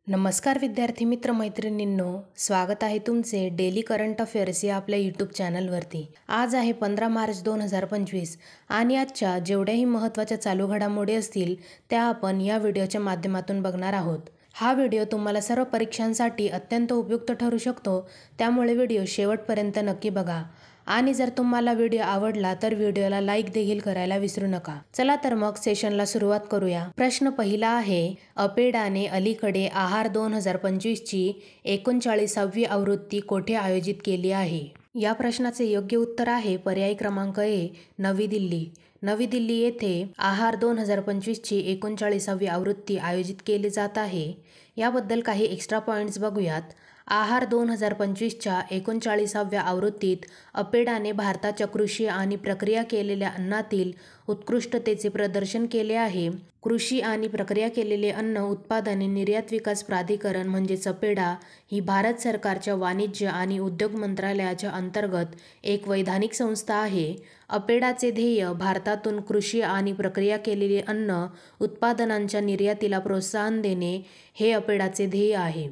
नमस्कार विद्यार्थी मित्र मैत्रिणींनो, स्वागत आहे तुमचे डेली करंट अफेअर्स या आपल्या यूट्यूब चॅनलवरती। आज आहे 15 मार्च 2025 आणि आजच्या जेवढ्याही महत्त्वाच्या चालू घडामोडी असतील त्या आपण या व्हिडिओच्या माध्यमातून बघणार आहोत। हा व्हिडिओ तुम्हाला सर्व परीक्षांसाठी अत्यंत उपयुक्त ठरू शकतो, त्यामुळे व्हिडिओ शेवटपर्यंत नक्की बघा। आणि जर तुम्हाला व्हिडिओ आवडला तर व्हिडिओला लाईक देखील करायला विसरू नका। चला तर मग सेशनला सुरुवात करूया। प्रश्न पहिला आहे, अपेडाने अलीकडे आहार 2025 ची 39वी आवृत्ती कोठे आयोजित केली आहे? या प्रश्नाचे योग्य उत्तर आहे पर्याय क्रमांक ए, नवी दिल्ली। नवी दिल्ली येथे आहार 2025 ची 39वी आवृत्ती आयोजित केली जात आहे। याबद्दल काही एक्स्ट्रा पॉइंट्स बघूयात। आहार 2025 च्या 39व्या आवृत्तीत अपेडाने भारताच्या कृषी आणि प्रक्रिया केलेल्या अन्नातील उत्कृष्टतेचे प्रदर्शन केले आहे। कृषी आणि प्रक्रिया केलेले अन्न उत्पादने निर्यात विकास प्राधिकरण म्हणजेच अपेडा ही भारत सरकारच्या वाणिज्य आणि उद्योग मंत्रालयाच्या अंतर्गत एक वैधानिक संस्था आहे। अपेडाचे ध्येय भारतातून कृषी आणि प्रक्रिया केलेले अन्न उत्पादनांच्या निर्यातीला प्रोत्साहन देणे हे अपेडाचे ध्येय आहे।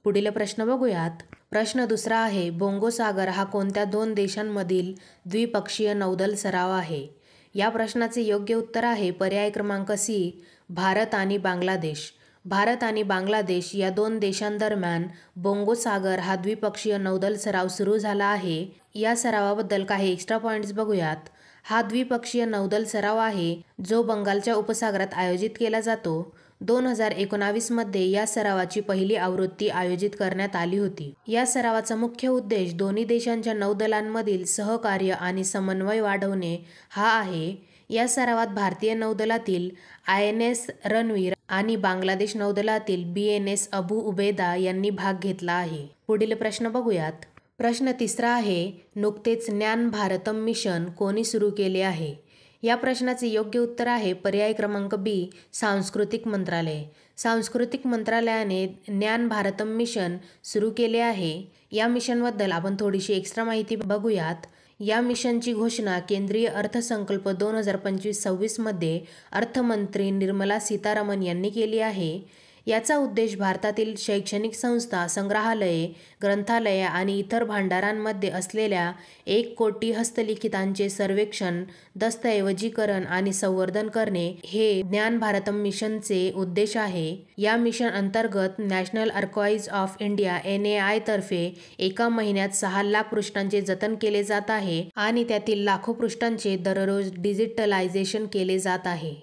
पुढील प्रश्न बघूयात। प्रश्न दुसरा आहे, बोंगो सागर हा कोणत्या दोन देशांमधील द्विपक्षीय नौदल सराव आहे? या प्रश्नाचे योग्य उत्तर आहे पर्याय क्रमांक सी, भारत आणि बांगलादेश। भारत आणि बांगलादेश या दोन देशांदरम्यान बोंगो सागर हा द्विपक्षीय नौदल सराव सुरू झाला आहे। या सरावाबद्दल काही एक्स्ट्रा पॉइंट्स बघूयात। हा द्विपक्षीय नौदल सराव आहे जो बंगालच्या उपसागरात आयोजित केला जातो। 2019 मध्ये या सरावाची पहिली आवृत्ती आयोजित करण्यात आली होती। या सरावाचा मुख्य उद्देश दोन्ही देशांच्या नौदलांमधील सहकार्य आणि समन्वय वाढवणे हा आहे। या सरावात भारतीय नौदलातील INS रणवीर आणि बांगलादेश नौदलातील BNS अबू उबैदा यांनी भाग घेतला आहे। पुढील प्रश्न बघूयात। प्रश्न तिसरा आहे, नुकतेच ज्ञान भारतम मिशन कोणी सुरू केले आहे? या प्रश्नाचे योग्य उत्तर आहे पर्याय क्रमांक बी, सांस्कृतिक मंत्रालय। सांस्कृतिक मंत्रालयाने ज्ञान भारतम मिशन सुरू केले आहे। या मिशनबद्दल आपण थोडीशी एक्स्ट्रा माहिती बघूयात। या मिशनची घोषणा केंद्रीय अर्थसंकल्प 2025-26 मध्ये अर्थमंत्री निर्मला सीतारामन यांनी केली आहे। याचा उद्देश भारतातील शैक्षणिक संस्था, संग्रहालये, ग्रंथालये आणि इतर भांडारांमध्ये असलेल्या 1 कोटी हस्तलिखितांचे सर्वेक्षण, दस्तऐवजीकरण आणि संवर्धन करणे हे ज्ञान भारतम मिशनचे उद्देश आहे। या मिशन अंतर्गत national archives of India NAI तर्फे एका महिन्यात 6 लाख पृष्ठांचे जतन केले जात आहे आणि त्यातील लाखो पृष्ठांचे दररोज डिजिटलायझेशन केले जात आहे।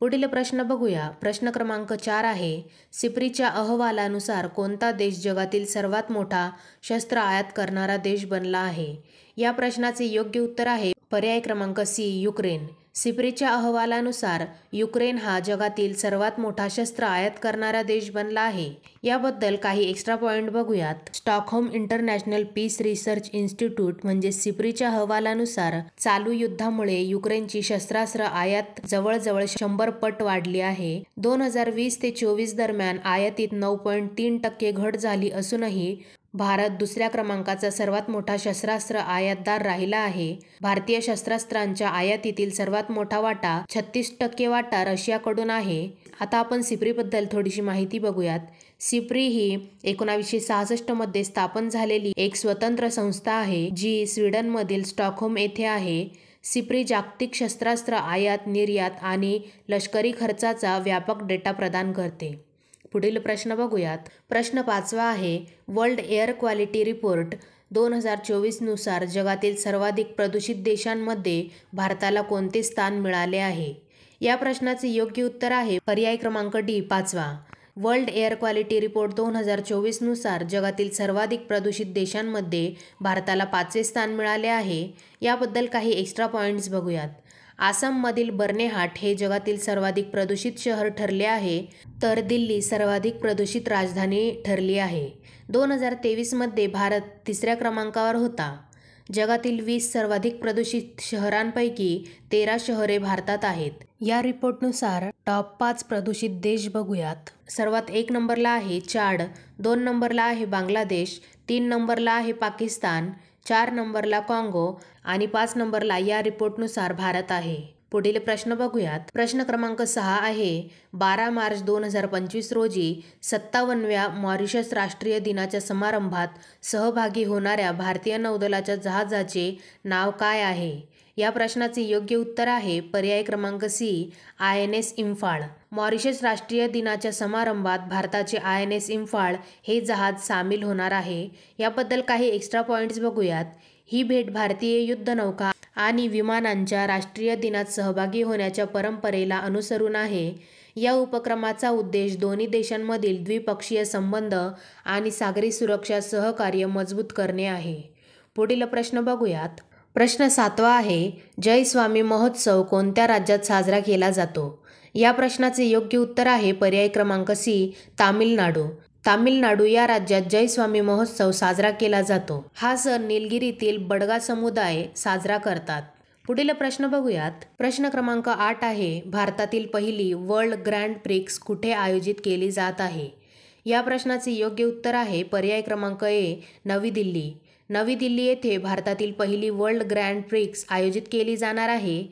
पुढील प्रश्न बघूया। प्रश्न क्रमांक 4 आहे, सिप्रीच्या अहवालानुसार कोणता देश जगातील सर्वात मोठा शस्त्र आयात करणारा देश बनला आहे? या प्रश्नाचे योग्य उत्तर आहे पर्याय क्रमांक सी, युक्रेन। सिप्रीच्या अहवालानुसार युक्रेन हा जगातील सर्वात मोठा शस्त्र आयात करणारा देश बनला आहे। याबद्दल काही एक्स्ट्रा पॉइंट बघूयात। Stockholm International Peace Research Institute म्हणजे सिप्रीच्या अहवालानुसार चालू युद्धामुळे युक्रेनची शस्त्रास्त्र आयात जवळजवळ 100 पट वाढली आहे। 2020 ते 24 दरम्यान आयातीत 9.3% घट झाली असूनही भारत दुसऱ्या क्रमांकाचा सर्वात मोठा शस्त्रास्त्र आयातदार राहिला आहे। भारतीय शस्त्रास्त्रांच्या आयातीतील सर्वात मोठा वाटा 36% वाटा रशियाकडून आहे। आता आपण सिप्रीबद्दल थोडीशी माहिती बघूयात। सिप्री ही 1966 मध्ये स्थापन झालेली एक स्वतंत्र संस्था आहे जी स्वीडनमधील स्टॉकहोम येथे आहे। सिप्री जागतिक शस्त्रास्त्र आयात, निर्यात आणि लष्करी खर्चाचा व्यापक डेटा प्रदान करते। पुढील प्रश्न बघूयात। प्रश्न 5वा आहे, वर्ल्ड एअर क्वालिटी रिपोर्ट 2024 नुसार जगातील सर्वाधिक प्रदूषित देशांमध्ये भारताला कोणते स्थान मिळाले आहे? या प्रश्नाचे योग्य उत्तर आहे पर्याय क्रमांक डी, 5वा। वर्ल्ड एअर क्वालिटी रिपोर्ट 2024 नुसार जगातील सर्वाधिक प्रदूषित देशांमध्ये भारताला 5वे स्थान मिळाले आहे। याबद्दल काही एक्स्ट्रा पॉइंट्स बघूयात। आसाममधील बर्नेहाट हे जगातील सर्वाधिक प्रदूषित शहर ठरले आहे, तर दिल्ली सर्वाधिक प्रदूषित राजधानी ठरली आहे। 2023 मध्ये भारत 3ऱ्या क्रमांकावर होता। जगातील 20 सर्वाधिक प्रदूषित शहरांपैकी 13 शहरे भारतात आहेत। या रिपोर्टनुसार टॉप 5 प्रदूषित देश बघूयात। सर्वात 1 नंबरला आहे चाड, 2 नंबरला आहे बांगलादेश, 3 नंबरला आहे पाकिस्तान, 4 नंबरला काँगो आणि 5 नंबरला या रिपोर्टनुसार भारत आहे। पुढील प्रश्न बघूयात. प्रश्न क्रमांक 6 आहे, 12 मार्च 2025 रोजी 57व्या मॉरिशस राष्ट्रीय दिनाच्या समारंभात सहभागी होणाऱ्या भारतीय नौदलाच्या जहाजाचे नाव काय आहे? या प्रश्नाचे योग्य उत्तर आहे पर्याय क्रमांक सी, INS इम्फाळ. मॉरिशस राष्ट्रीय दिनाच्या समारंभात भारताचे INS इम्फाळ हे जहाज सामील होणार आहे. याबद्दल काही एक्स्ट्रा पॉईंट्स बघूयात. ही भेट भारतीय युद्धनौका आणि विमानांच्या राष्ट्रीय दिनात सहभागी होण्याच्या परंपरेला अनुसरून आहे. या उपक्रमाचा उद्देश दोन्ही देशांमधील द्विपक्षीय संबंध आणि सागरी सुरक्षा सहकार्य मजबूत करणे आहे. पुढील प्रश्न बघूयात. प्रश्न 7 आहे, जय स्वामी महोत्सव कोणत्या राज्यात साजरा केला जातो? या प्रश्नाचे योग्य उत्तर आहे पर्याय क्रमांक सी, तामिळनाडू. तामिळनाडू या राज्यात जय स्वामी महोत्सव साजरा केला जातो. हा सण निलगिरीतील बडगा समुदाय साजरा करतात. पुढील प्रश्न बघूयात. प्रश्न क्रमांक 8 आहे, भारतातील पहिली वर्ल्ड ग्रँड प्रिक्स कुठे आयोजित केली जात आहे? या प्रश्नाचे योग्य उत्तर आहे पर्याय क्रमांक ए, नवी दिल्ली. नवी दिल्ली येथे भारतातील पहिली वर्ल्ड ग्रँड प्रिक्स आयोजित केली जाणार आहे.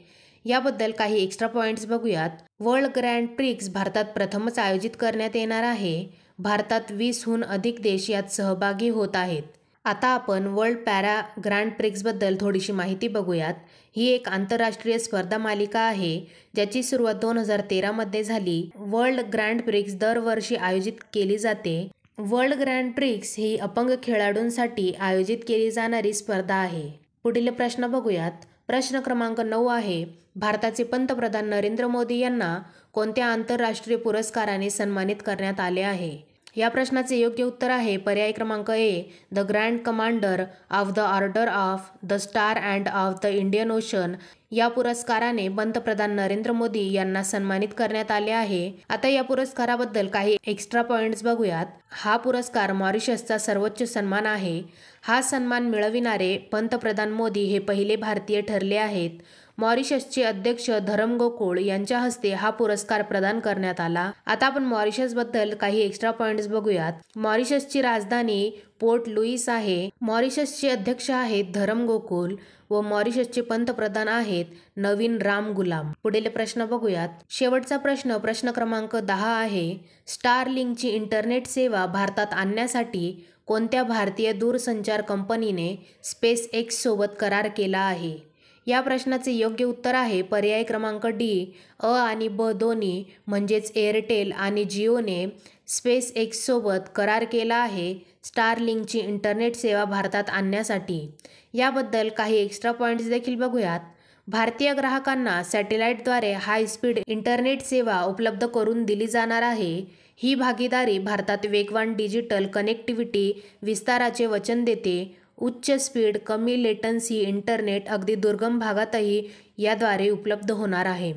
याबद्दल काही एक्स्ट्रा पॉईंट्स बघूयात. वर्ल्ड ग्रँड प्रिक्स भारतात प्रथमच आयोजित करण्यात येणार आहे. भारतात 20हून अधिक देश यात सहभागी होत आहेत. आता आपण वर्ल्ड पॅरा ग्रँड प्रिक्सबद्दल थोडीशी माहिती बघूयात. ही एक आंतरराष्ट्रीय स्पर्धा मालिका आहे ज्याची सुरुवात 2013 मध्ये झाली. वर्ल्ड ग्रँड प्रिक्स दरवर्षी आयोजित केली जाते. वर्ल्ड ग्रँड प्रिक्स ही अपंग खेळाडूंसाठी आयोजित केली जाणारी स्पर्धा आहे. पुढील प्रश्न बघूयात. प्रश्न क्रमांक 9 आहे, भारताचे पंतप्रधान नरेंद्र मोदी यांना कोणत्या आंतरराष्ट्रीय पुरस्काराने सन्मानित करण्यात आले आहे? या प्रश्नाचे योग्य उत्तर आहे पर्याय क्रमांक A, the grand commander of the order of the star and of the Indian ocean. या पुरस्काराने पंतप्रधान नरेंद्र मोदी यांना सन्मानित करण्यात आले आहे. आता या पुरस्काराबद्दल काही एक्स्ट्रा पॉईंट्स बघूयात. हा पुरस्कार मॉरिशसचा सर्वोच्च सन्मान आहे. हा सन्मान मिळविणारे पंतप्रधान मोदी हे पहिले भारतीय ठरले आहेत. मॉरिशसचे अध्यक्ष धरमगोकुळ यांच्या हस्ते हा पुरस्कार प्रदान करण्यात आला. आता आपण मॉरिशसबद्दल काही एक्स्ट्रा पॉईंट्स बघूयात. मॉरिशसची राजधानी पोर्ट लुईस आहे. मॉरिशसचे अध्यक्ष आहेत धरमगोकुळ व मॉरिशसचे पंतप्रधान आहेत नवीन रामगुलाम. पुढील प्रश्न बघूयात. शेवटचा प्रश्न, प्रश्न क्रमांक 10 आहे, स्टारलिंकची इंटरनेट सेवा भारतात आणण्यासाठी कोणत्या भारतीय दूरसंचार कंपनीने SpaceX सोबत करार केला आहे? या प्रश्नाचे योग्य उत्तर आहे पर्याय क्रमांक डी, अ आणि ब दोन्ही म्हणजेच एअरटेल आणि जिओने SpaceX सोबत करार केला आहे स्टारलिंकची इंटरनेट सेवा भारतात आणण्यासाठी. याबद्दल काही एक्स्ट्रा पॉईंट्स देखील बघूयात. भारतीय ग्राहकांना सॅटेलाईटद्वारे हाय स्पीड इंटरनेट सेवा उपलब्ध करून दिली जाणार आहे. ही भागीदारी भारतात वेगवान डिजिटल कनेक्टिव्हिटी विस्ताराचे वचन देते. उच्च स्पीड, कमी लेटन्सी इंटरनेट अगदी दुर्गम भागातही याद्वारे उपलब्ध होणार आहे.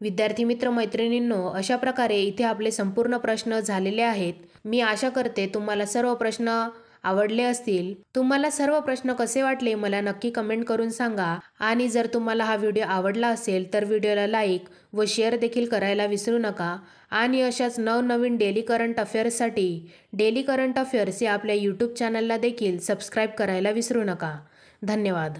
विद्यार्थी मित्र मैत्रिणींनो, अशा प्रकारे इथे आपले संपूर्ण प्रश्न झालेले आहेत. मी आशा करते तुम्हाला सर्व प्रश्न आवडले असतील. तुम्हाला सर्व प्रश्न कसे वाटले मला नक्की कमेंट करून सांगा. आणि जर तुम्हाला हा व्हिडिओ आवडला असेल तर व्हिडिओला लाईक व शेअर देखील करायला विसरू नका. आणि अशाच नवनवीन डेली करंट अफेअर्ससाठी डेली करंट अफेअर्स या आपल्या यूट्यूब चॅनलला देखील सबस्क्राईब करायला विसरू नका. धन्यवाद.